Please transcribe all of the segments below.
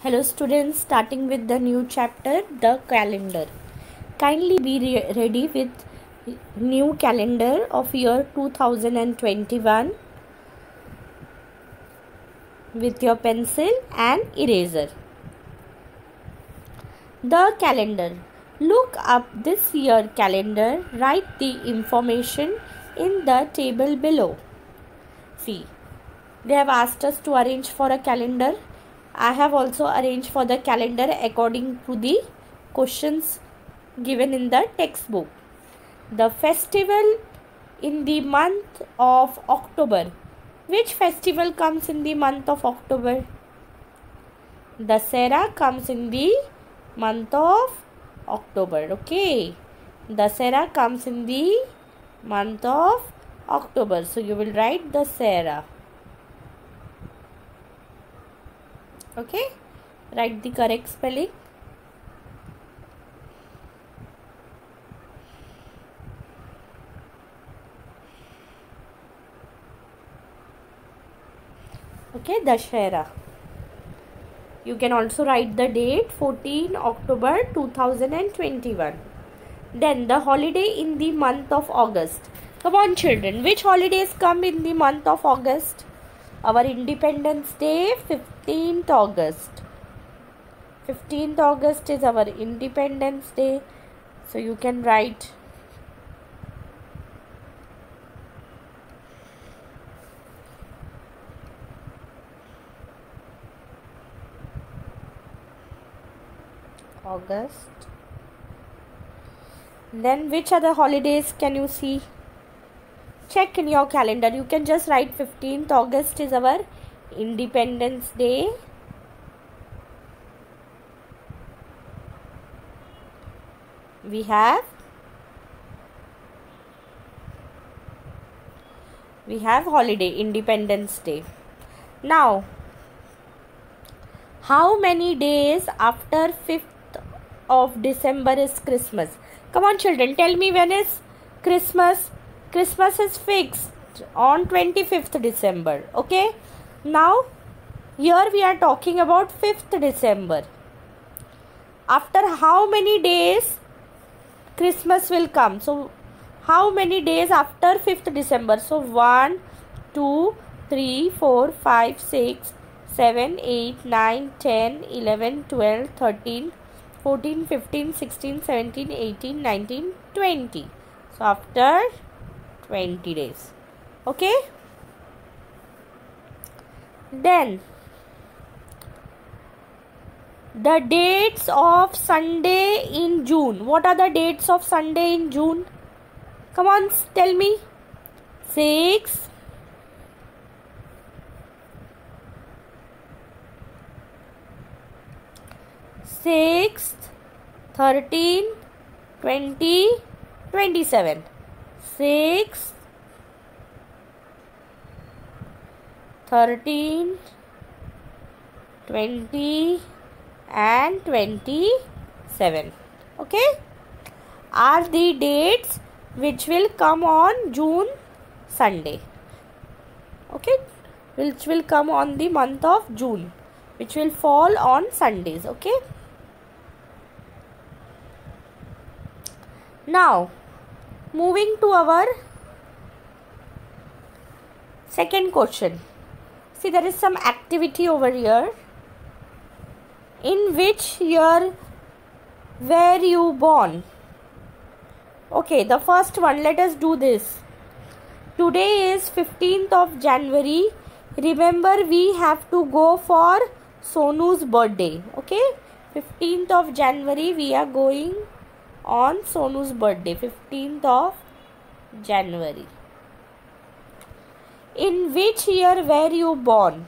Hello students, starting with the new chapter, the calendar. Kindly be ready with new calendar of year 2021 with your pencil and eraser. The calendar. Look up this year calendar. Write the information in the table below. See, they have asked us to arrange for a calendar. I have also arranged for the calendar according to the questions given in the textbook. The festival in the month of October. Which festival comes in the month of October? Dasara comes in the month of October. Okay. Dasara comes in the month of October. So you will write Dasara. Okay, write the correct spelling. Okay, Dashera. You can also write the date 14 October 2021. Then the holiday in the month of August. Come on children, which holidays come in the month of August? Our Independence Day, 15th August. 15th August is our Independence Day. So you can write August. Then which other holidays can you see? Check in your calendar. You can just write 15th August is our Independence Day. We have holiday Independence Day. Now, how many days after 5th of December is Christmas? Come on children, tell me, when is Christmas? Christmas is fixed on 25th December. Okay. Now, here we are talking about 5th December. After how many days Christmas will come? So, how many days after 5th December? So, 1, 2, 3, 4, 5, 6, 7, 8, 9, 10, 11, 12, 13, 14, 15, 16, 17, 18, 19, 20. So, after 20 days. Okay. Then the dates of Sunday in June. What are the dates of Sunday in June? Come on, tell me. 6, 6, 13, 20, 27. 6, 13, 20 and 27. Okay, are the dates which will come on June Sunday. Okay, which will come on the month of June, which will fall on Sundays. Okay. Now, moving to our second question. See, there is some activity over here. In which year were you born? Okay, the first one, let us do this. Today is 15th of January. Remember, we have to go for Sonu's birthday. Okay, 15th of January, we are going on Sonu's birthday, 15th of January. In which year were you born?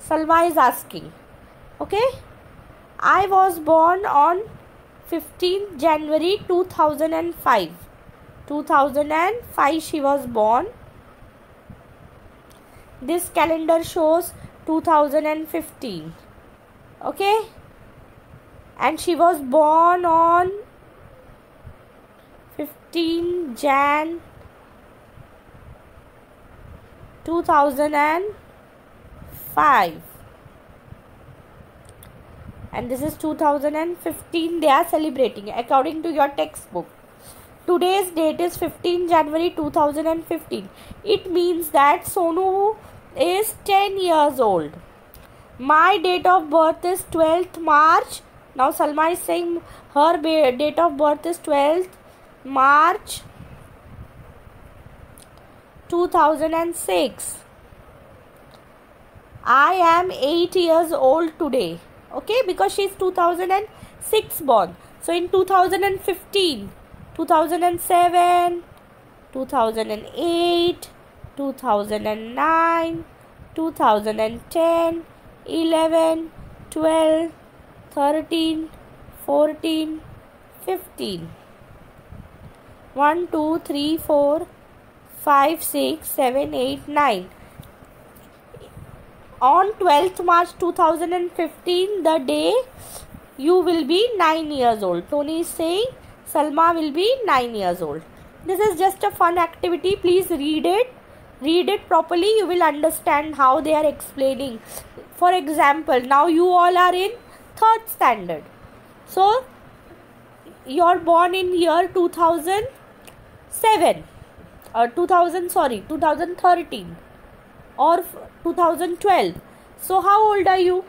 Salwa is asking. Okay, I was born on 15th January 2005. 2005 she was born. This calendar shows 2015. Okay, and she was born on 15 Jan 2005. and this is 2015 they are celebrating according to your textbook. Today's date is 15 January 2015. It means that Sonu is 10 years old. My date of birth is 12th March. Now Salma is saying her date of birth is 12th March 2006. I am 8 years old today. Okay, because she is 2006 born. So in 2015, 2007, 2008, 2009, 2010, 11, 12, 13, 14, 15. 1, 2, 3, 4, 5, 6, 7, 8, 9. On 12th March 2015, the day you will be 9 years old. Tony is saying Salma will be 9 years old. This is just a fun activity. Please read it. Read it properly. You will understand how they are explaining. For example, now you all are in 3rd standard. So, you are born in year 2007 or 2013 or 2012. So, how old are you?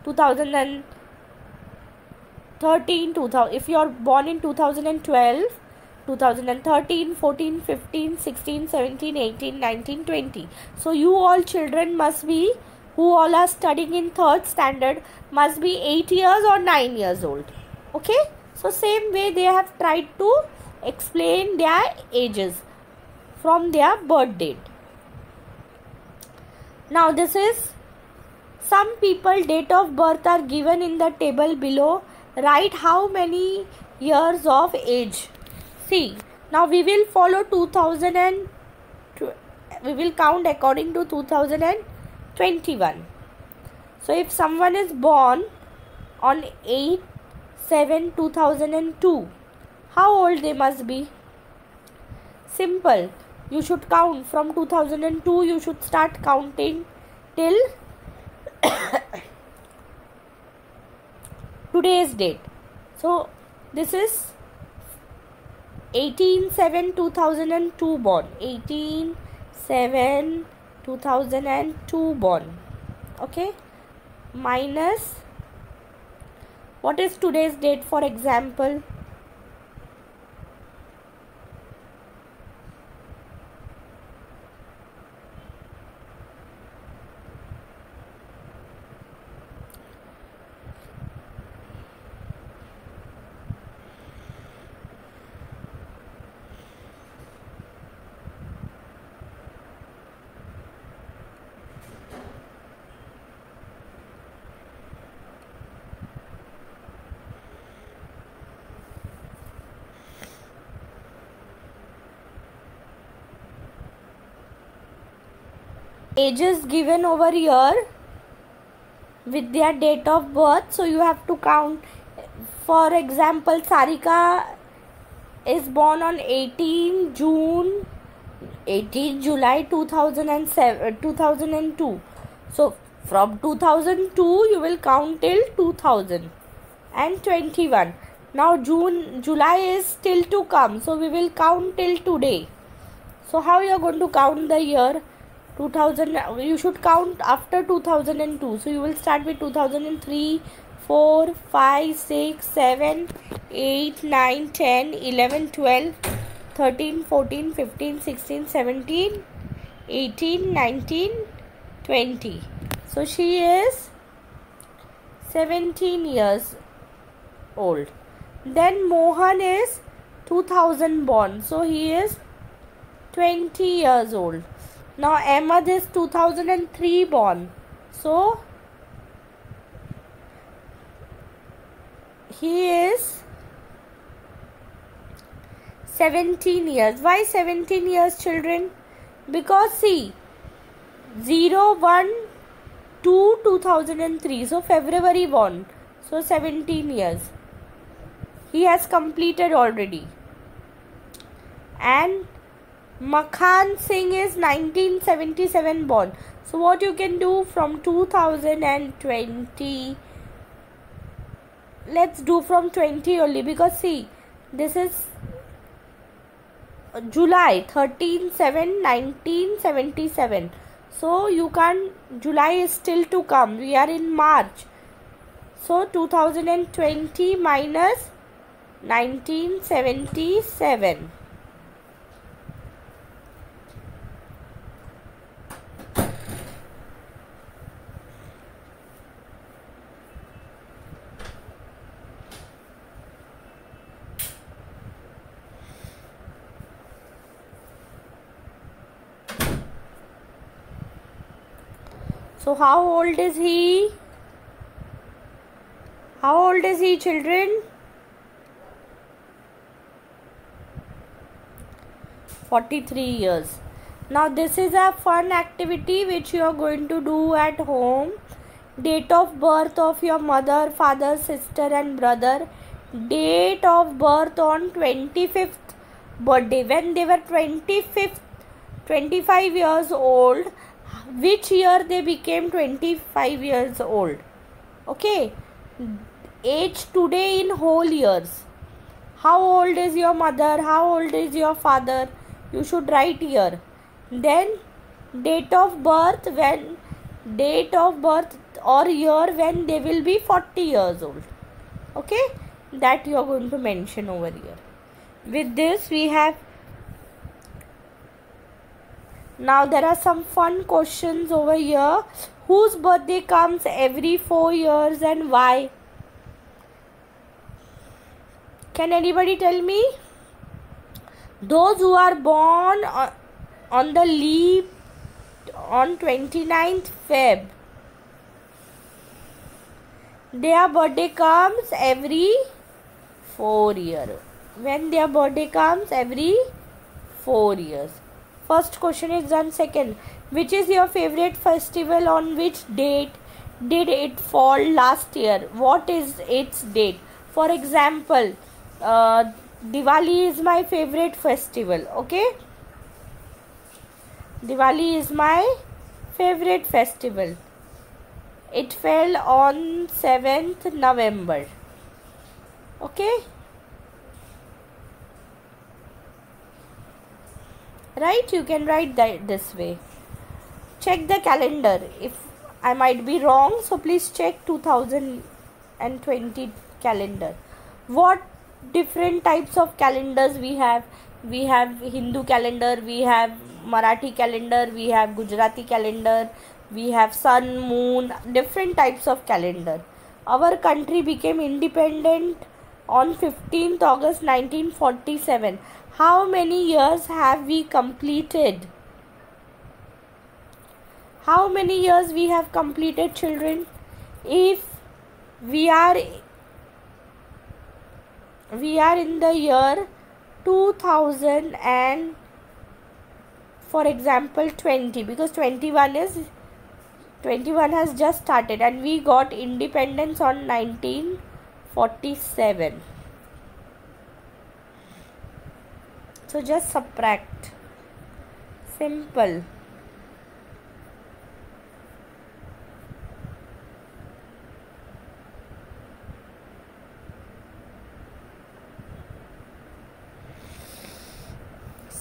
2013, if you are born in 2012, 2013, 14, 15, 16, 17, 18, 19, 20. So, you all children must be, who all are studying in 3rd standard, must be 8 years or 9 years old. Okay? So, same way they have tried to explain their ages from their birth date. Now, this is some people date of birth are given in the table below. Write how many years of age. See, now we will follow 2000 and we will count according to 2021. So, if someone is born on 8/7/2002, how old they must be? Simple. You should count from 2002. You should start counting till today's date. So, this is 18/7/2002 born. 18/7/2002 born. Okay. Minus, what is today's date, for example? Ages given over here with their date of birth. So, you have to count. For example, Sarika is born on 18 July 2002. So, from 2002 you will count till 2021. Now, July is still to come. So, we will count till today. So, how you are going to count the year? 2000, you should count after 2002. So, you will start with 2003, 4, 5, 6, 7, 8, 9, 10, 11, 12, 13, 14, 15, 16, 17, 18, 19, 20. So, she is 17 years old. Then Mohan is 2000 born. So, he is 20 years old. Now, Ahmed is 2003 born. So, he is 17 years. Why 17 years, children? Because see, 01/2/2003. So, February born. So, 17 years. He has completed already. And Makhan Singh is 1977 born. So, what you can do from 2020 let's do from 20 only, because see, this is July 13/7/1977. So you can't, July is still to come. We are in March. So 2020 minus 1977. So how old is he? How old is he, children? 43 years. Now this is a fun activity which you are going to do at home. Date of birth of your mother, father, sister and brother. Date of birth on 25th birthday. When they were 25 years old, which year they became 25 years old? Okay. Age today in whole years. How old is your mother? How old is your father? You should write here. Then date of birth, when date of birth or year when they will be 40 years old. Okay, that you are going to mention over here. With this we have, now there are some fun questions over here. Whose birthday comes every 4 years and why? Can anybody tell me? Those who are born on the leap on 29th Feb, their birthday comes every 4 years. When their birthday comes every 4 years. First question is done. Second, which is your favorite festival? On which date did it fall last year? What is its date? For example, Diwali is my favorite festival. Okay, Diwali is my favorite festival. It fell on 7th November. Okay, right? You can write that this way. Check the calendar. If I might be wrong, so please check 2020 calendar. What different types of calendars we have? We have Hindu calendar, we have Marathi calendar, we have Gujarati calendar, we have sun, moon, different types of calendar. Our country became independent on 15th August 1947. How many years have we completed? How many years we have completed, children? If we are in the year 2000 and for example 20, because 21 has just started and we got independence on 1947. So just subtract. Simple.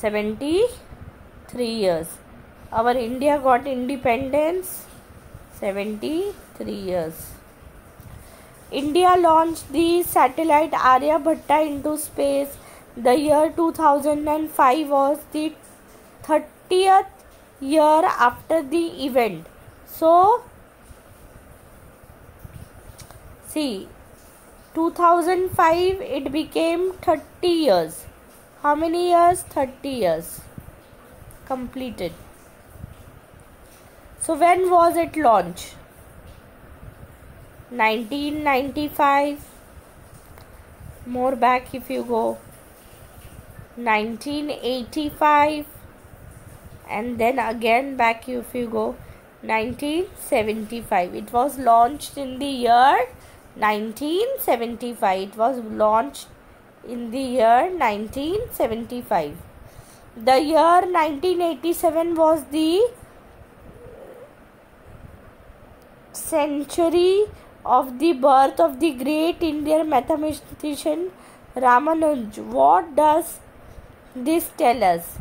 $73 years. Our India got independence 73 years. India launched the satellite Aryabhatta into space. The year 2005 was the 30th year after the event. So, see, 2005 it became 30 years. How many years? 30 years completed. So when was it launched? 1995. More back if you go. 1985. And then again back if you go. 1975. It was launched in the year 1975. It was launched in the year 1975. The year 1987 was the century of the birth of the great Indian mathematician Ramanuj. What does this tell us?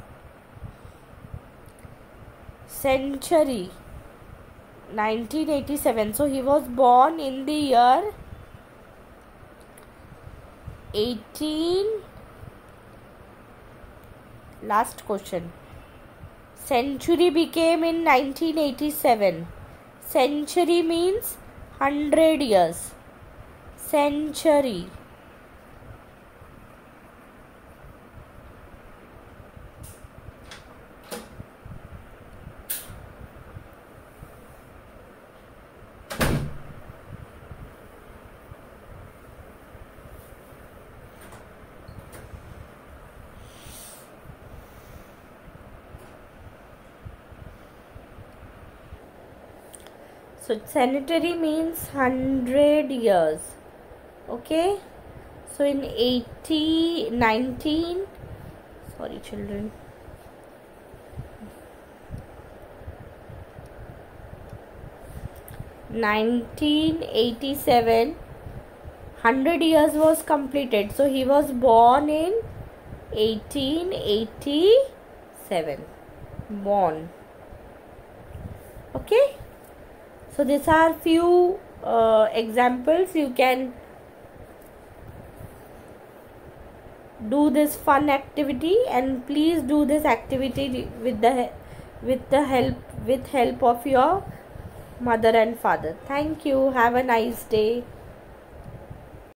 Century 1987. So he was born in the year 18. Last question. Century became in 1987. Century means 100 years. Century. So century means 100 years. Okay. So in 19, sorry children, 1987, 100 years was completed. So he was born in 1887. Born. Okay. So these are few examples. You can do this fun activity, and please do this activity with help of your mother and father. Thank you. Have a nice day.